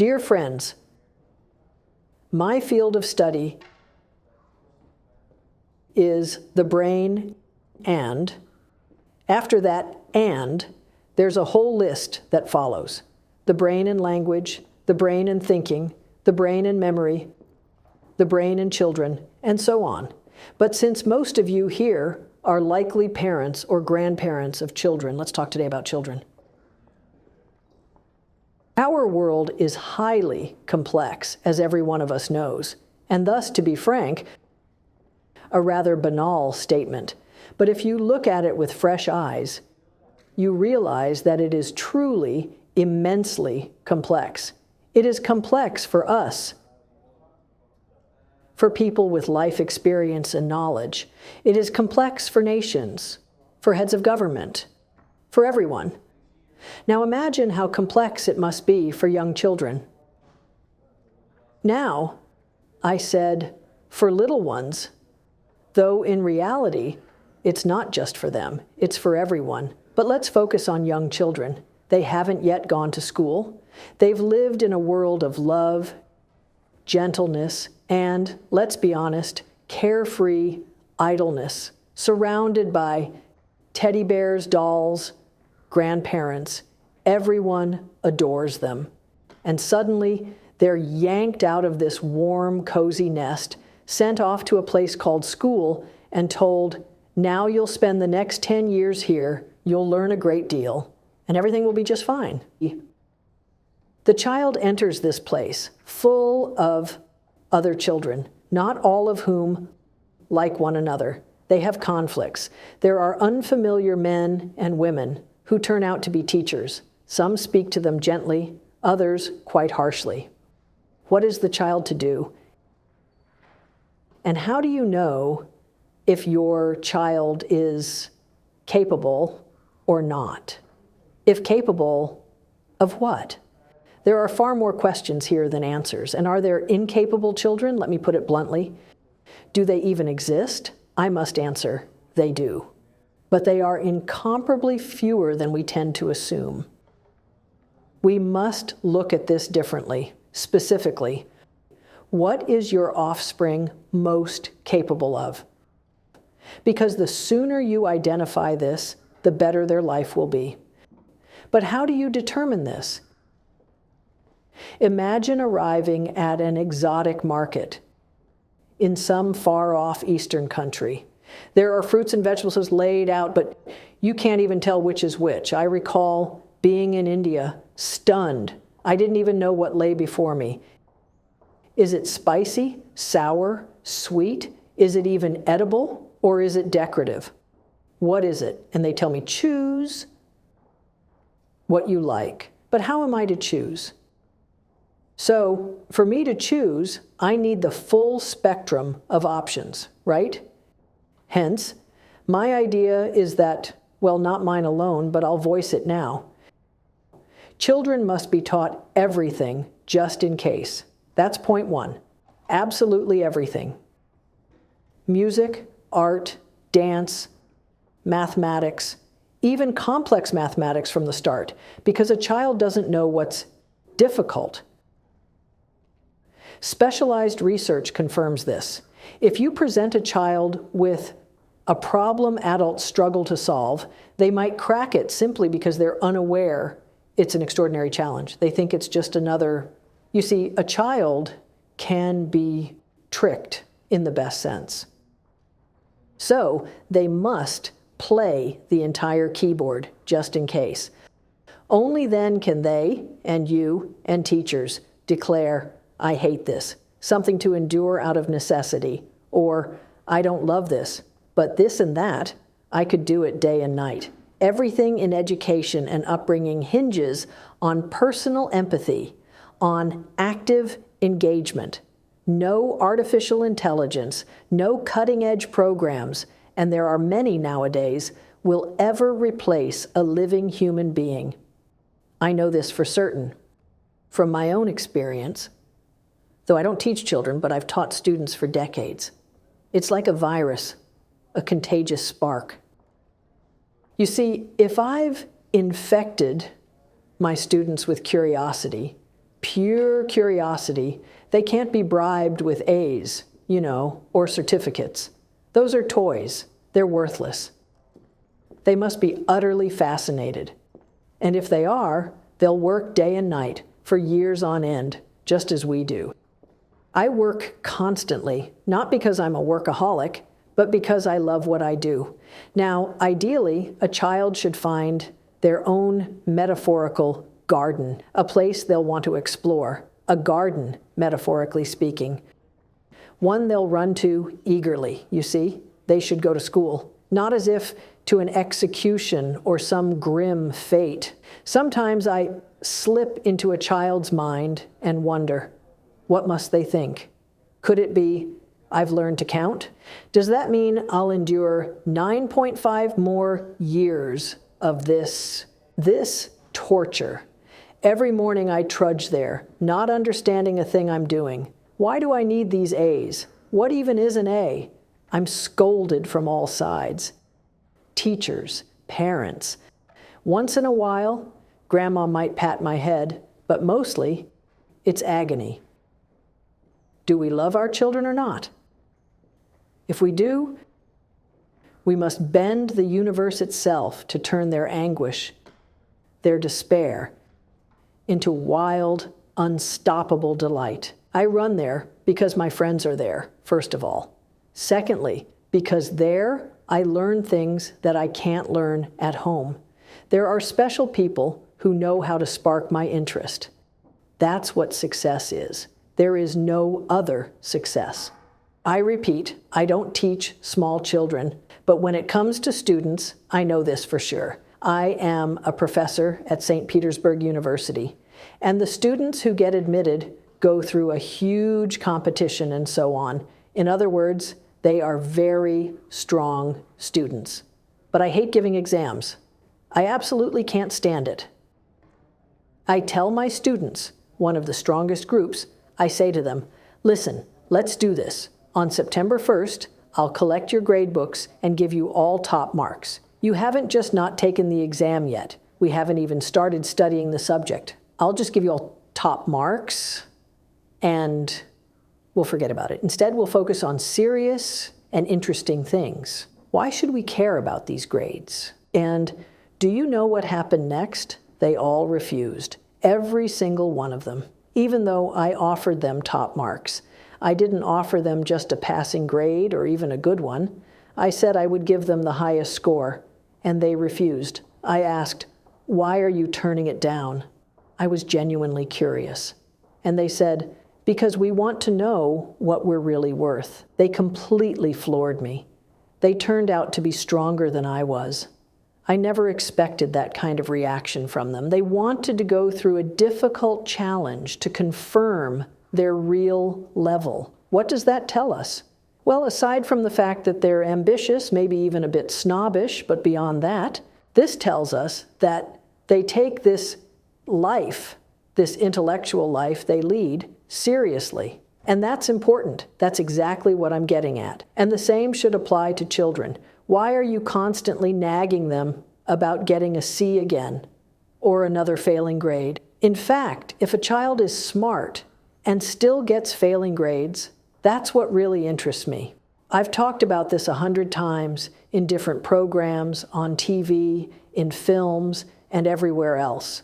Dear friends, my field of study is the brain, and after that and, there's a whole list that follows. The brain and language, the brain and thinking, the brain and memory, the brain and children, and so on. But since most of you here are likely parents or grandparents of children, let's talk today about children. Our world is highly complex, as every one of us knows, and thus, to be frank, a rather banal statement. But if you look at it with fresh eyes, you realize that it is truly immensely complex. It is complex for us, for people with life experience and knowledge. It is complex for nations, for heads of government, for everyone. Now imagine how complex it must be for young children. Now, I said, for little ones, though in reality, it's not just for them, it's for everyone. But let's focus on young children. They haven't yet gone to school. They've lived in a world of love, gentleness, and, let's be honest, carefree idleness, surrounded by teddy bears, dolls, grandparents. Everyone adores them. And suddenly, they're yanked out of this warm, cozy nest, sent off to a place called school, and told, now you'll spend the next 10 years here, you'll learn a great deal, and everything will be just fine. The child enters this place full of other children, not all of whom like one another. They have conflicts. There are unfamiliar men and women who turn out to be teachers. Some speak to them gently, others quite harshly. What is the child to do? And how do you know if your child is capable or not? If capable of what? There are far more questions here than answers. And are there incapable children? Let me put it bluntly. Do they even exist? I must answer, they do. But they are incomparably fewer than we tend to assume. We must look at this differently. Specifically, what is your offspring most capable of? Because the sooner you identify this, the better their life will be. But how do you determine this? Imagine arriving at an exotic market in some far-off Eastern country. There are fruits and vegetables laid out, but you can't even tell which is which. I recall being in India, stunned. I didn't even know what lay before me. Is it spicy, sour, sweet? Is it even edible, or is it decorative? What is it? And they tell me, choose what you like. But how am I to choose? So for me to choose, I need the full spectrum of options, right? Hence, my idea is that, well, not mine alone, but I'll voice it now. Children must be taught everything just in case. That's point one. Absolutely everything. Music, art, dance, mathematics, even complex mathematics from the start, because a child doesn't know what's difficult. Specialized research confirms this. If you present a child with a problem adults struggle to solve, they might crack it simply because they're unaware it's an extraordinary challenge. They think it's just another. You see, a child can be tricked in the best sense. So they must play the entire keyboard just in case. Only then can they, and you, and teachers declare, I hate this, something to endure out of necessity, or I don't love this, but this and that, I could do it day and night. Everything in education and upbringing hinges on personal empathy, on active engagement. No artificial intelligence, no cutting-edge programs, and there are many nowadays, will ever replace a living human being. I know this for certain from my own experience, though I don't teach children, but I've taught students for decades. It's like a virus, a contagious spark. You see, if I've infected my students with curiosity, pure curiosity, they can't be bribed with A's, or certificates. Those are toys. They're worthless. They must be utterly fascinated. And if they are, they'll work day and night for years on end, just as we do. I work constantly, not because I'm a workaholic, but because I love what I do. Now, ideally, a child should find their own metaphorical garden, a place they'll want to explore, a garden, metaphorically speaking. One they'll run to eagerly, you see. They should go to school, not as if to an execution or some grim fate. Sometimes I slip into a child's mind and wonder, what must they think? Could it be, I've learned to count? Does that mean I'll endure 9.5 more years of this torture? Every morning I trudge there, not understanding a thing I'm doing. Why do I need these A's? What even is an A? I'm scolded from all sides. Teachers, parents. Once in a while, Grandma might pat my head, but mostly, it's agony. Do we love our children or not? If we do, we must bend the universe itself to turn their anguish, their despair, into wild, unstoppable delight. I run there because my friends are there, first of all. Secondly, because there I learn things that I can't learn at home. There are special people who know how to spark my interest. That's what success is. There is no other success. I repeat, I don't teach small children, but when it comes to students, I know this for sure. I am a professor at St. Petersburg University, and the students who get admitted go through a huge competition and so on. In other words, they are very strong students. But I hate giving exams. I absolutely can't stand it. I tell my students, one of the strongest groups, I say to them, listen, let's do this. On September 1st, I'll collect your grade books and give you all top marks. You haven't just not taken the exam yet. We haven't even started studying the subject. I'll just give you all top marks and we'll forget about it. Instead, we'll focus on serious and interesting things. Why should we care about these grades? And do you know what happened next? They all refused. Every single one of them. Even though I offered them top marks. I didn't offer them just a passing grade or even a good one. I said I would give them the highest score, and they refused. I asked, why are you turning it down? I was genuinely curious. And they said, because we want to know what we're really worth. They completely floored me. They turned out to be stronger than I was. I never expected that kind of reaction from them. They wanted to go through a difficult challenge to confirm their real level. What does that tell us? Well, aside from the fact that they're ambitious, maybe even a bit snobbish, but beyond that, this tells us that they take this life, this intellectual life they lead, seriously. And that's important. That's exactly what I'm getting at. And the same should apply to children. Why are you constantly nagging them about getting a C again or another failing grade? In fact, if a child is smart and still gets failing grades, that's what really interests me. I've talked about this 100 times in different programs, on TV, in films, and everywhere else.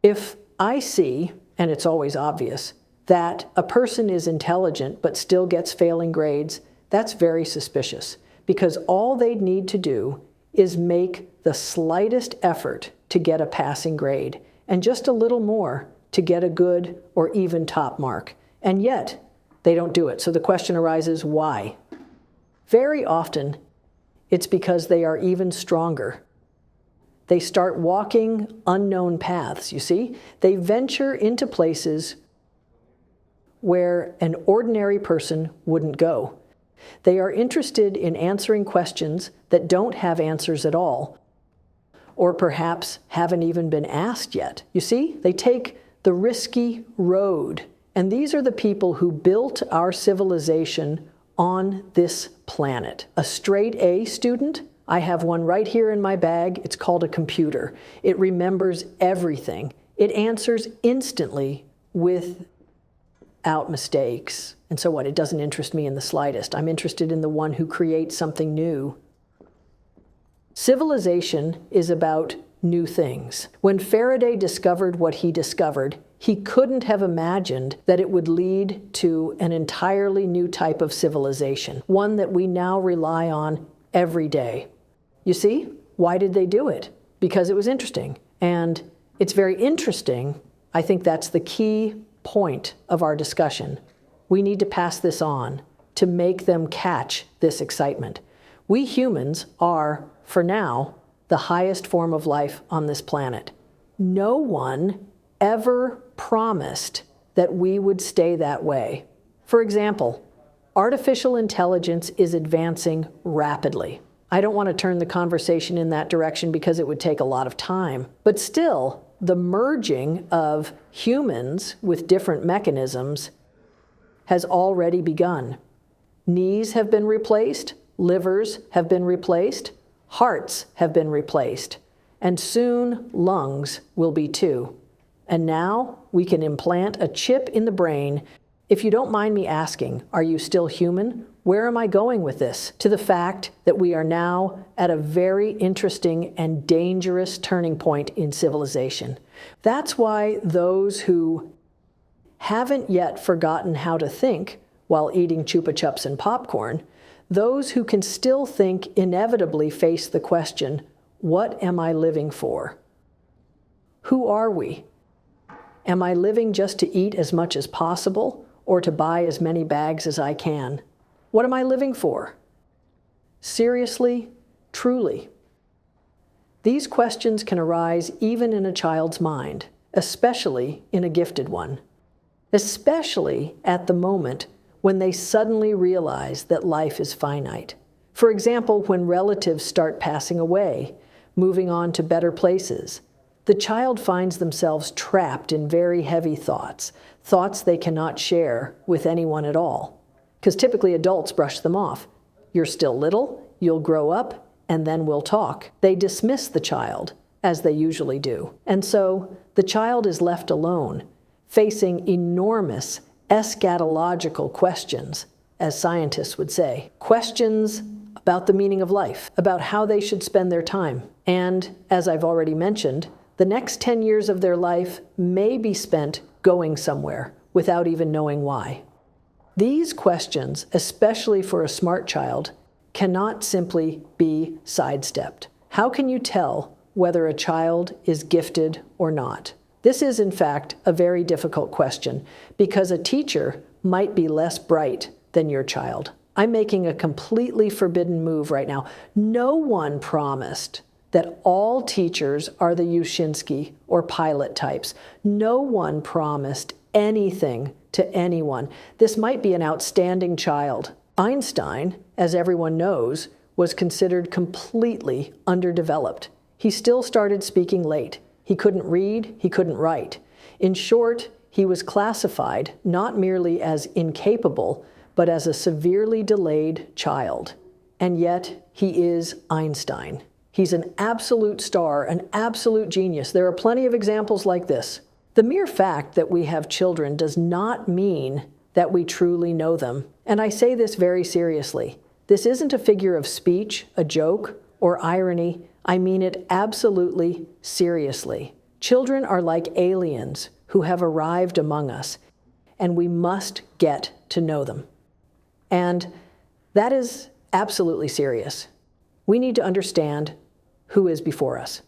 If I see, and it's always obvious, that a person is intelligent but still gets failing grades, that's very suspicious, because all they'd need to do is make the slightest effort to get a passing grade, and just a little more to get a good or even top mark. And yet, they don't do it. So the question arises, why? Very often, it's because they are even stronger. They start walking unknown paths, you see? They venture into places where an ordinary person wouldn't go. They are interested in answering questions that don't have answers at all, or perhaps haven't even been asked yet. You see, they take the risky road. And these are the people who built our civilization on this planet. A straight A student, I have one right here in my bag. It's called a computer. It remembers everything. It answers instantly without mistakes. And so what? It doesn't interest me in the slightest. I'm interested in the one who creates something new. Civilization is about new things. When Faraday discovered what he discovered, he couldn't have imagined that it would lead to an entirely new type of civilization, one that we now rely on every day. You see, why did they do it? Because it was interesting. And it's very interesting. I think that's the key point of our discussion. We need to pass this on to make them catch this excitement. We humans are, for now, the highest form of life on this planet. No one ever promised that we would stay that way. For example, artificial intelligence is advancing rapidly. I don't want to turn the conversation in that direction because it would take a lot of time. But still, the merging of humans with different mechanisms has already begun. Knees have been replaced, livers have been replaced, hearts have been replaced, and soon lungs will be too. And now we can implant a chip in the brain. If you don't mind me asking, are you still human? Where am I going with this? To the fact that we are now at a very interesting and dangerous turning point in civilization. That's why those who haven't yet forgotten how to think while eating Chupa Chups and popcorn, those who can still think inevitably face the question, what am I living for? Who are we? Am I living just to eat as much as possible or to buy as many bags as I can? What am I living for? Seriously, truly. These questions can arise even in a child's mind, especially in a gifted one, especially at the moment when they suddenly realize that life is finite. For example, when relatives start passing away, moving on to better places, the child finds themselves trapped in very heavy thoughts, thoughts they cannot share with anyone at all. Because typically adults brush them off. You're still little, you'll grow up, and then we'll talk. They dismiss the child, as they usually do. And so the child is left alone, facing enormous eschatological questions, as scientists would say. Questions about the meaning of life, about how they should spend their time. And, as I've already mentioned, the next 10 years of their life may be spent going somewhere without even knowing why. These questions, especially for a smart child, cannot simply be sidestepped. How can you tell whether a child is gifted or not? This is, in fact, a very difficult question because a teacher might be less bright than your child. I'm making a completely forbidden move right now. No one promised that all teachers are the Ushinsky or Pilot types. No one promised anything to anyone. This might be an outstanding child. Einstein, as everyone knows, was considered completely underdeveloped. He still started speaking late. He couldn't read, he couldn't write. In short, he was classified not merely as incapable, but as a severely delayed child. And yet, he is Einstein. He's an absolute star, an absolute genius. There are plenty of examples like this. The mere fact that we have children does not mean that we truly know them. And I say this very seriously. This isn't a figure of speech, a joke, or irony. I mean it absolutely seriously. Children are like aliens who have arrived among us, and we must get to know them. And that is absolutely serious. We need to understand who is before us.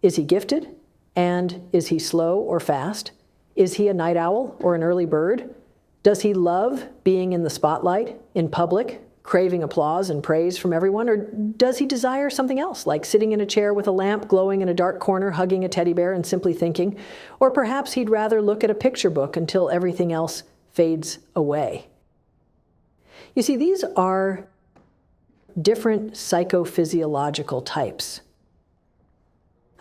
Is he gifted? And is he slow or fast? Is he a night owl or an early bird? Does he love being in the spotlight, in public, craving applause and praise from everyone? Or does he desire something else, like sitting in a chair with a lamp glowing in a dark corner, hugging a teddy bear and simply thinking? Or perhaps he'd rather look at a picture book until everything else fades away. You see, these are different psychophysiological types.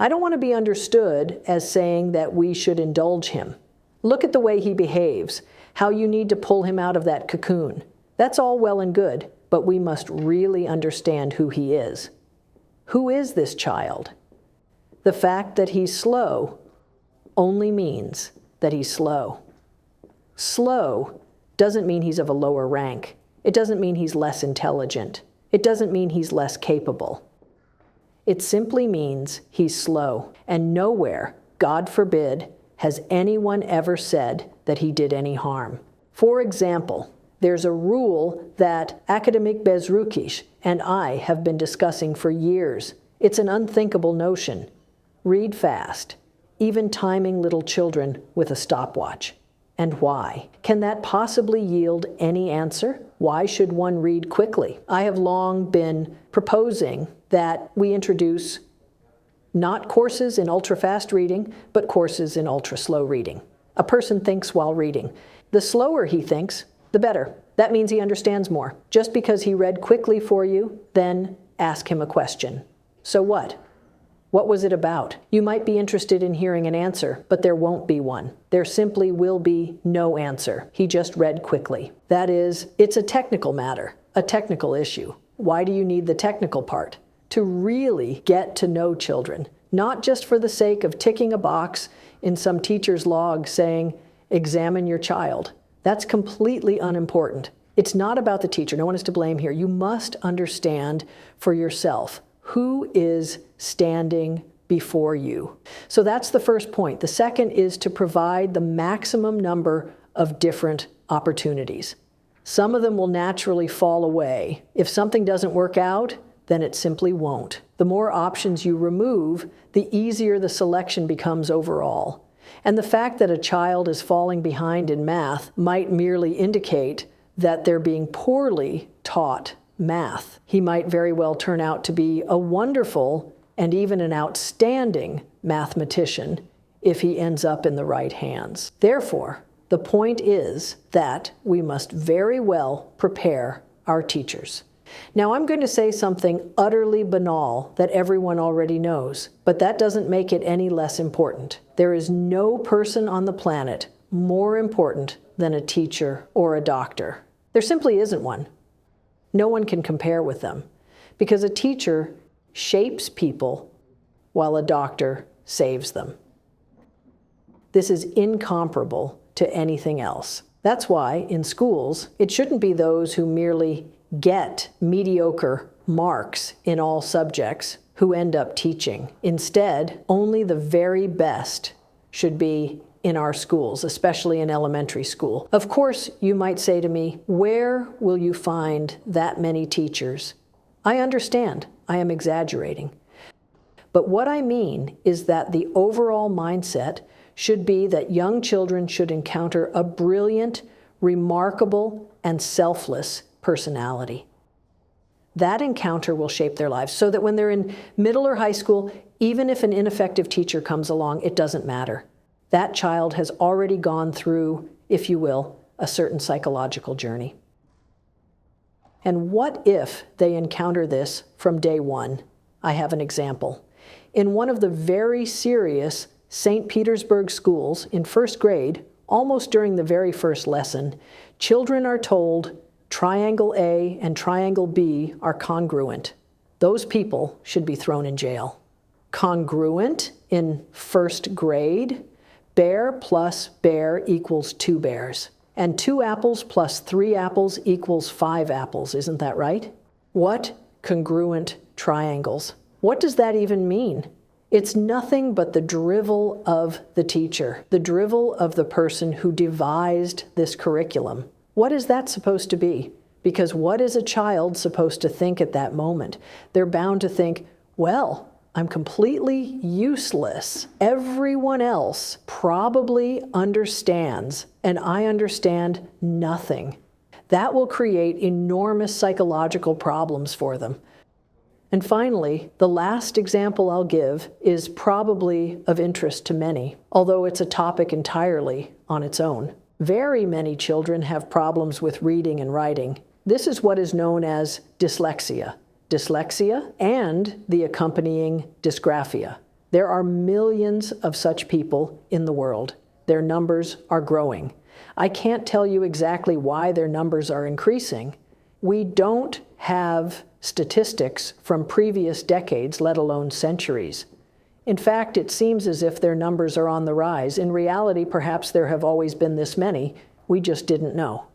I don't want to be understood as saying that we should indulge him. Look at the way he behaves, how you need to pull him out of that cocoon. That's all well and good, but we must really understand who he is. Who is this child? The fact that he's slow only means that he's slow. Slow doesn't mean he's of a lower rank. It doesn't mean he's less intelligent. It doesn't mean he's less capable. It simply means he's slow. And nowhere, God forbid, has anyone ever said that he did any harm. For example, there's a rule that academic Bezrukish and I have been discussing for years. It's an unthinkable notion. Read fast, even timing little children with a stopwatch. And why? Can that possibly yield any answer? Why should one read quickly? I have long been proposing that we introduce not courses in ultra-fast reading, but courses in ultra-slow reading. A person thinks while reading. The slower he thinks, the better. That means he understands more. Just because he read quickly for you, then ask him a question. So what? What was it about? You might be interested in hearing an answer, but there won't be one. There simply will be no answer. He just read quickly. That is, it's a technical matter, a technical issue. Why do you need the technical part? To really get to know children, not just for the sake of ticking a box in some teacher's log saying, examine your child. That's completely unimportant. It's not about the teacher. No one is to blame here. You must understand for yourself who is standing before you. So that's the first point. The second is to provide the maximum number of different opportunities. Some of them will naturally fall away. If something doesn't work out, then it simply won't. The more options you remove, the easier the selection becomes overall. And the fact that a child is falling behind in math might merely indicate that they're being poorly taught math. He might very well turn out to be a wonderful and even an outstanding mathematician if he ends up in the right hands. Therefore, the point is that we must very well prepare our teachers. Now, I'm going to say something utterly banal that everyone already knows, but that doesn't make it any less important. There is no person on the planet more important than a teacher or a doctor. There simply isn't one. No one can compare with them, because a teacher shapes people while a doctor saves them. This is incomparable to anything else. That's why in schools, it shouldn't be those who merely get mediocre marks in all subjects who end up teaching. Instead, only the very best should be in our schools, especially in elementary school. Of course, you might say to me, where will you find that many teachers? I understand, I am exaggerating. But what I mean is that the overall mindset should be that young children should encounter a brilliant, remarkable, and selfless personality. That encounter will shape their lives so that when they're in middle or high school, even if an ineffective teacher comes along, it doesn't matter. That child has already gone through, if you will, a certain psychological journey. And what if they encounter this from day one? I have an example. In one of the very serious St. Petersburg schools in first grade, almost during the very first lesson, children are told triangle A and triangle B are congruent. Those people should be thrown in jail. Congruent in first grade? Bear plus bear equals 2 bears. And 2 apples plus 3 apples equals 5 apples. Isn't that right? What congruent triangles? What does that even mean? It's nothing but the drivel of the teacher, the drivel of the person who devised this curriculum. What is that supposed to be? Because what is a child supposed to think at that moment? They're bound to think, well, I'm completely useless. Everyone else probably understands, and I understand nothing. That will create enormous psychological problems for them. And finally, the last example I'll give is probably of interest to many, although it's a topic entirely on its own. Very many children have problems with reading and writing. This is what is known as dyslexia. Dyslexia and the accompanying dysgraphia. There are millions of such people in the world. Their numbers are growing. I can't tell you exactly why their numbers are increasing. We don't have statistics from previous decades, let alone centuries. In fact, it seems as if their numbers are on the rise. In reality, perhaps there have always been this many. We just didn't know.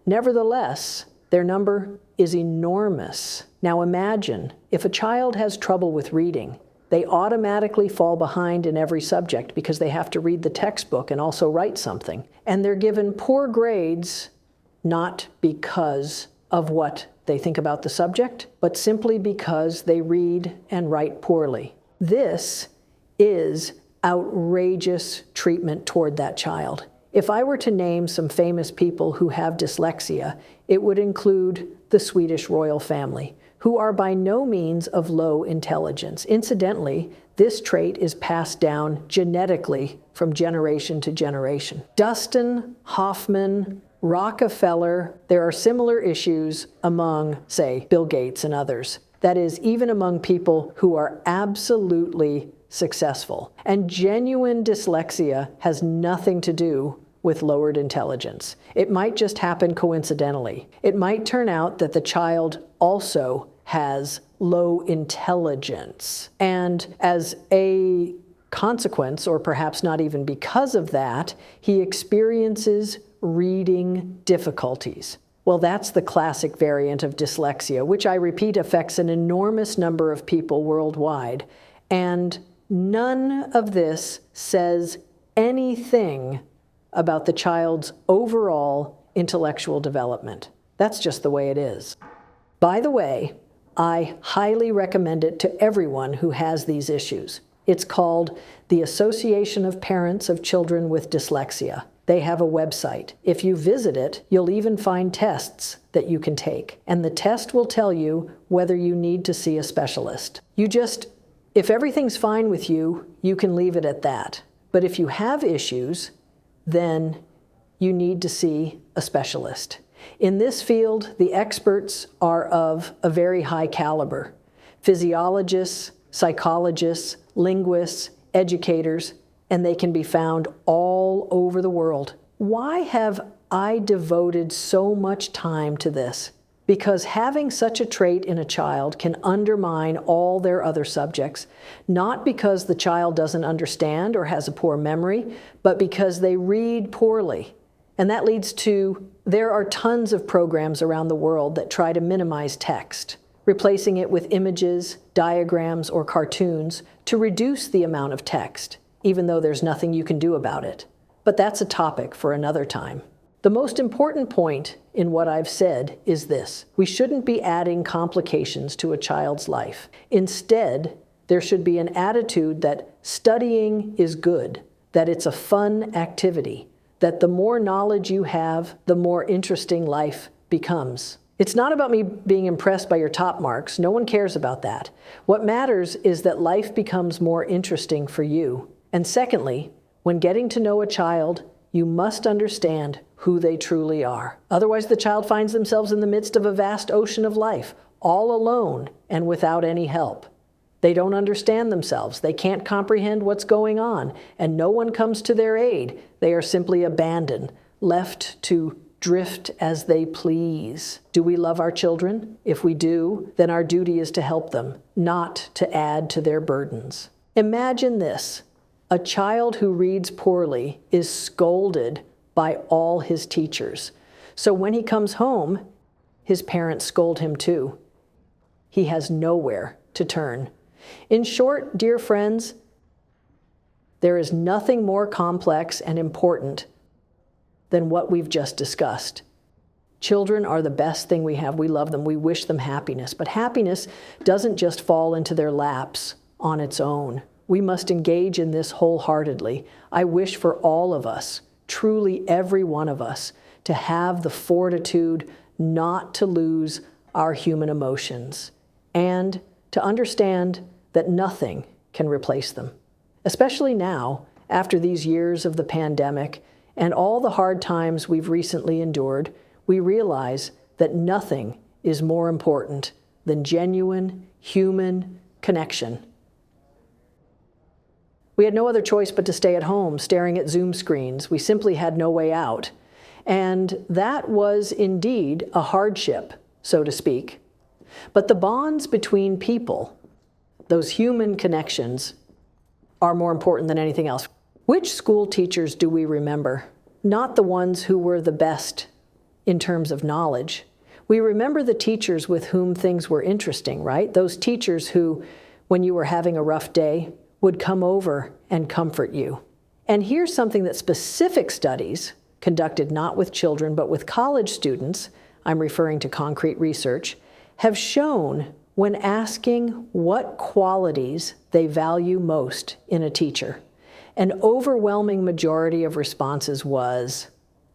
Nevertheless, their number is enormous. Now imagine, if a child has trouble with reading, they automatically fall behind in every subject because they have to read the textbook and also write something. And they're given poor grades not because of what they think about the subject, but simply because they read and write poorly. This is outrageous treatment toward that child. If I were to name some famous people who have dyslexia, it would include the Swedish royal family, who are by no means of low intelligence. Incidentally, this trait is passed down genetically from generation to generation. Dustin Hoffman, Rockefeller, there are similar issues among, say, Bill Gates and others. That is, even among people who are absolutely successful. And genuine dyslexia has nothing to do with lowered intelligence. It might just happen coincidentally. It might turn out that the child also has low intelligence. And as a consequence, or perhaps not even because of that, he experiences reading difficulties. Well, that's the classic variant of dyslexia, which I repeat affects an enormous number of people worldwide. And none of this says anything about the child's overall intellectual development. That's just the way it is. By the way, I highly recommend it to everyone who has these issues. It's called the Association of Parents of Children with Dyslexia. They have a website. If you visit it, you'll even find tests that you can take. And the test will tell you whether you need to see a specialist. If everything's fine with you, you can leave it at that. But if you have issues, then you need to see a specialist. In this field, the experts are of a very high caliber. Physiologists, psychologists, linguists, educators, and they can be found all over the world. Why have I devoted so much time to this? Because having such a trait in a child can undermine all their other subjects, not because the child doesn't understand or has a poor memory, but because they read poorly. And that leads to, there are tons of programs around the world that try to minimize text, replacing it with images, diagrams, or cartoons to reduce the amount of text, even though there's nothing you can do about it. But that's a topic for another time. The most important point in what I've said is this: we shouldn't be adding complications to a child's life. Instead, there should be an attitude that studying is good, that it's a fun activity, that the more knowledge you have, the more interesting life becomes. It's not about me being impressed by your top marks. No one cares about that. What matters is that life becomes more interesting for you. And secondly, when getting to know a child, you must understand who they truly are. Otherwise, the child finds themselves in the midst of a vast ocean of life, all alone and without any help. They don't understand themselves. They can't comprehend what's going on, and no one comes to their aid. They are simply abandoned, left to drift as they please. Do we love our children? If we do, then our duty is to help them, not to add to their burdens. Imagine this: a child who reads poorly is scolded by all his teachers. So when he comes home, his parents scold him too. He has nowhere to turn. In short, dear friends, there is nothing more complex and important than what we've just discussed. Children are the best thing we have. We love them. We wish them happiness. But happiness doesn't just fall into their laps on its own. We must engage in this wholeheartedly. I wish for all of us, truly every one of us, to have the fortitude not to lose our human emotions and to understand that nothing can replace them. Especially now, after these years of the pandemic and all the hard times we've recently endured, we realize that nothing is more important than genuine human connection. We had no other choice but to stay at home, staring at Zoom screens. We simply had no way out. And that was indeed a hardship, so to speak. But the bonds between people, those human connections, are more important than anything else. Which school teachers do we remember? Not the ones who were the best in terms of knowledge. We remember the teachers with whom things were interesting, right? Those teachers who, when you were having a rough day, would come over and comfort you. And here's something that specific studies, conducted not with children but with college students, I'm referring to concrete research, have shown when asking what qualities they value most in a teacher. An overwhelming majority of responses was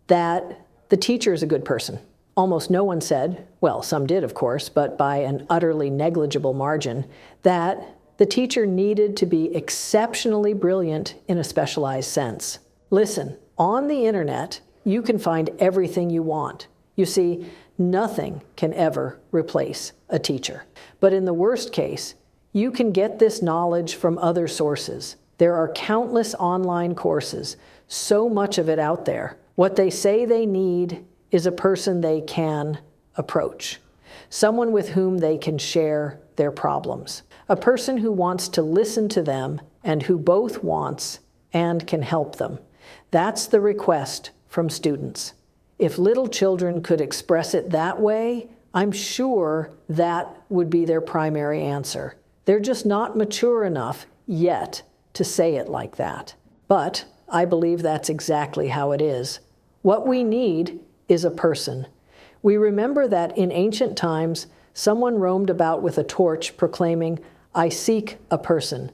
that the teacher is a good person. Almost no one said, well, some did of course, but by an utterly negligible margin, that the teacher needed to be exceptionally brilliant in a specialized sense. Listen, on the internet, you can find everything you want. You see, nothing can ever replace a teacher. But in the worst case, you can get this knowledge from other sources. There are countless online courses, so much of it out there. What they say they need is a person they can approach, someone with whom they can share their problems, a person who wants to listen to them and who both wants and can help them. That's the request from students. If little children could express it that way, I'm sure that would be their primary answer. They're just not mature enough yet to say it like that. But I believe that's exactly how it is. What we need is a person. We remember that in ancient times, someone roamed about with a torch proclaiming, "I seek a person."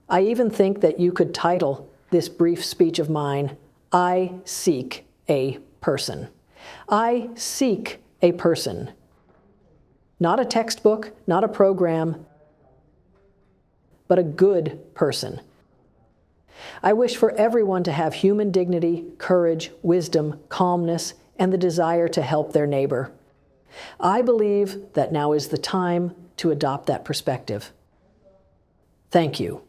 I even think that you could title this brief speech of mine, "I seek a person." I seek a person. Not a textbook, not a program, but a good person. I wish for everyone to have human dignity, courage, wisdom, calmness, and the desire to help their neighbor. I believe that now is the time to adopt that perspective. Thank you.